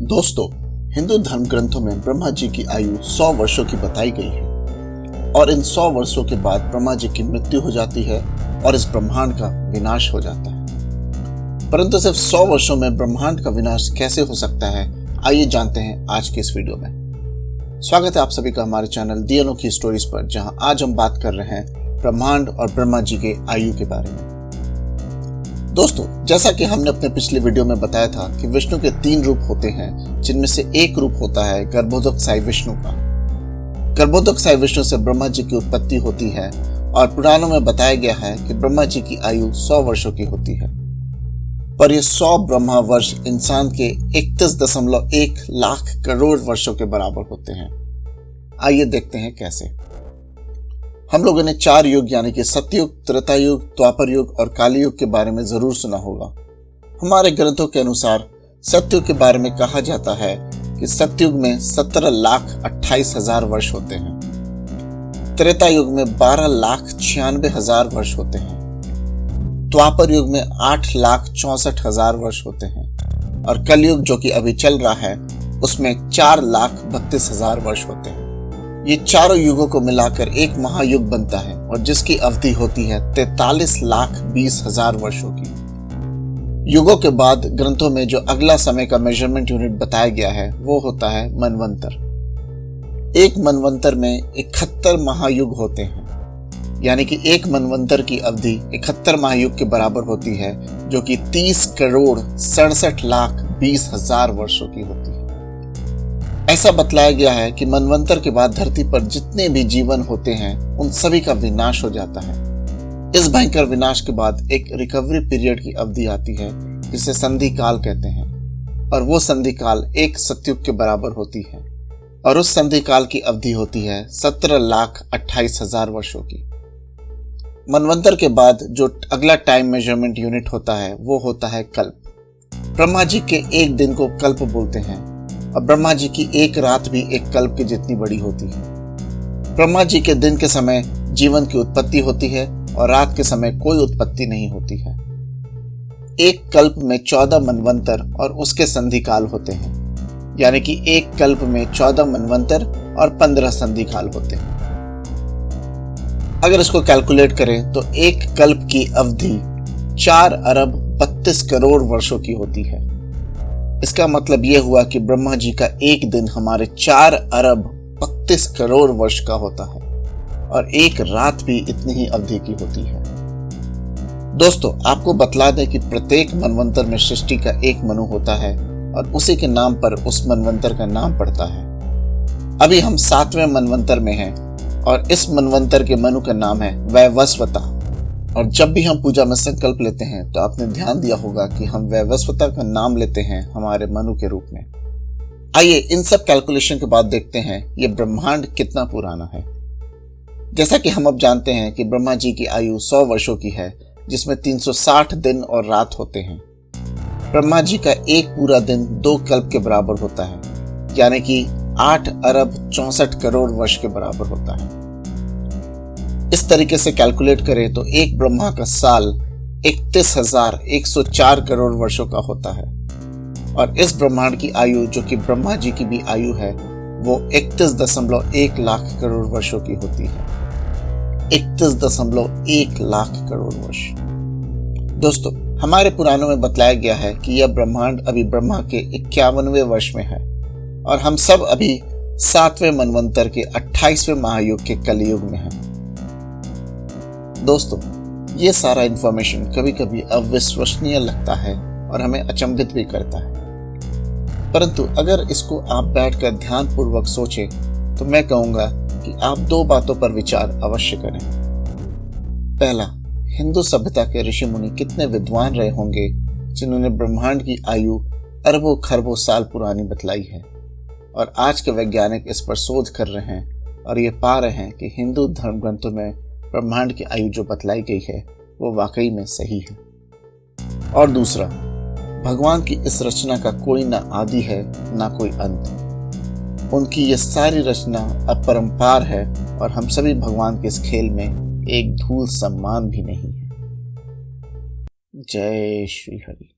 दोस्तों, हिंदू धर्म ग्रंथों में ब्रह्मा जी की आयु 100 वर्षों की बताई गई है और इन 100 वर्षों के बाद ब्रह्मा जी की मृत्यु हो जाती है और इस ब्रह्मांड का विनाश हो जाता है। परंतु सिर्फ 100 वर्षों में ब्रह्मांड का विनाश कैसे हो सकता है, आइए जानते हैं आज के इस वीडियो में। स्वागत है आप सभी का हमारे चैनल दी अनोखी स्टोरीज पर, जहां आज हम बात कर रहे हैं ब्रह्मांड और ब्रह्मा जी के आयु के बारे में। दोस्तों, जैसा कि हमने अपने पिछले वीडियो में बताया था कि विष्णु के 3 रूप होते हैं, जिनमें से एक रूप होता है गर्भोदक साई विष्णु का। गर्भोदक साई विष्णु से ब्रह्मा जी की उत्पत्ति होती है और पुराणों में बताया गया है कि ब्रह्मा जी की आयु 100 वर्षों की होती है। पर ये 100 ब्रह्मा वर्ष इंसान के 31.1 लाख करोड़ वर्षों के बराबर होते हैं। आइए देखते हैं कैसे। हम लोगों ने 4 युग यानी कि सतयुग, त्रेता युग, द्वापर युग और काली युग के बारे में जरूर सुना होगा। हमारे ग्रंथों के अनुसार सतयुग के बारे में कहा जाता है कि सतयुग में 17,28,000 वर्ष होते हैं। त्रेता युग में 12,96,000 वर्ष होते हैं। द्वापर युग में 8,64,000 वर्ष होते हैं और कलयुग जो कि अभी चल रहा है उसमें 4,32,000 वर्ष होते हैं। ये चारों युगों को मिलाकर एक महायुग बनता है और जिसकी अवधि होती है 43,20,000 वर्षों की। युगों के बाद ग्रंथों में जो अगला समय का मेजरमेंट यूनिट बताया गया है वो होता है मनवंतर। एक मनवंतर में 71 महायुग होते हैं, यानी कि एक मनवंतर की अवधि 71 महायुग के बराबर होती है, जो कि 30,67,20,000 वर्षों की होती है। ऐसा बतलाया गया है कि मनवंतर के बाद धरती पर जितने भी जीवन होते हैं उन सभी का विनाश हो जाता है। इस भयंकर विनाश के बाद एक रिकवरी पीरियड की अवधि आती है जिसे संधि काल कहते हैं, और वो संधि काल एक सतयुग के बराबर होती है और उस संधि काल की अवधि होती है 17,28,000 वर्षों की। मनवंतर के बाद जो अगला टाइम मेजरमेंट यूनिट होता है वो होता है कल्प। ब्रह्मा जी के एक दिन को कल्प बोलते हैं और ब्रह्मा जी की एक रात भी एक कल्प की जितनी बड़ी होती है। ब्रह्मा जी के दिन के समय जीवन की उत्पत्ति होती है और रात के समय कोई उत्पत्ति नहीं होती है। एक कल्प में 14 मनवंतर और उसके संधि काल होते हैं, यानी कि एक कल्प में 14 मनवंतर और 15 संधि काल होते हैं। अगर इसको कैलकुलेट करें तो एक कल्प की अवधि 4 अरब 32 करोड़ वर्षों की होती है। इसका मतलब यह हुआ कि ब्रह्मा जी का एक दिन हमारे 4 अरब 32 करोड़ वर्ष का होता है और एक रात भी इतनी ही अवधि की होती है। दोस्तों, आपको बतला दें कि प्रत्येक मनवंतर में सृष्टि का एक मनु होता है और उसी के नाम पर उस मनवंतर का नाम पड़ता है। अभी हम 7वें मनवंतर में हैं और इस मनवंतर के मनु का नाम है वैवस्वता। और जब भी हम पूजा में संकल्प लेते हैं तो आपने ध्यान दिया होगा कि हम वैवस्वता का नाम लेते हैं हमारे मनु के रूप में। आइए इन सब कैलकुलेशन के बाद देखते हैं ये ब्रह्मांड कितना पुराना है। जैसा कि हम अब जानते हैं कि ब्रह्मा जी की आयु 100 वर्षों की है, जिसमें 360 दिन और रात होते हैं। ब्रह्मा जी का एक पूरा दिन 2 कल्प के बराबर होता है, यानी कि 8 अरब 64 करोड़ वर्ष के बराबर होता है। इस तरीके से कैलकुलेट करें तो एक ब्रह्मा का साल 31,104 करोड़ वर्षों का होता है और इस ब्रह्मांड की आयु, जो कि ब्रह्मा जी की भी आयु है, वो 31.1 लाख करोड़ वर्षों की होती है। 31.1 लाख करोड़ वर्ष। दोस्तों, हमारे पुराणों में बतलाया गया है कि यह ब्रह्मांड अभी ब्रह्मा के 51वें वर्ष में है और हम सब अभी 7वें मनवंतर के 28वें महायुग के कलयुग में हैं। दोस्तों, ये सारा इंफॉर्मेशन कभी कभी अविश्वसनीय लगता है और हमें अचंभित भी करता है, परंतु अगर इसको आप बैठकर ध्यानपूर्वक सोचें तो मैं कहूँगा कि आप 2 बातों पर विचार अवश्य करें। पहला, हिंदू सभ्यता के ऋषि मुनि कितने विद्वान रहे होंगे जिन्होंने ब्रह्मांड की आयु अरबों खरबों साल पुरानी बतलाई है, और आज के वैज्ञानिक इस पर शोध कर रहे हैं और ये पा रहे हैं कि हिंदू धर्म ग्रंथों में ब्रह्मांड की आयु जो बतलाई गई है वो वाकई में सही है। और दूसरा, भगवान की इस रचना का कोई ना आदि है ना कोई अंत। उनकी ये सारी रचना अपरंपार है और हम सभी भगवान के इस खेल में एक धूल सम्मान भी नहीं है। जय श्री हरि।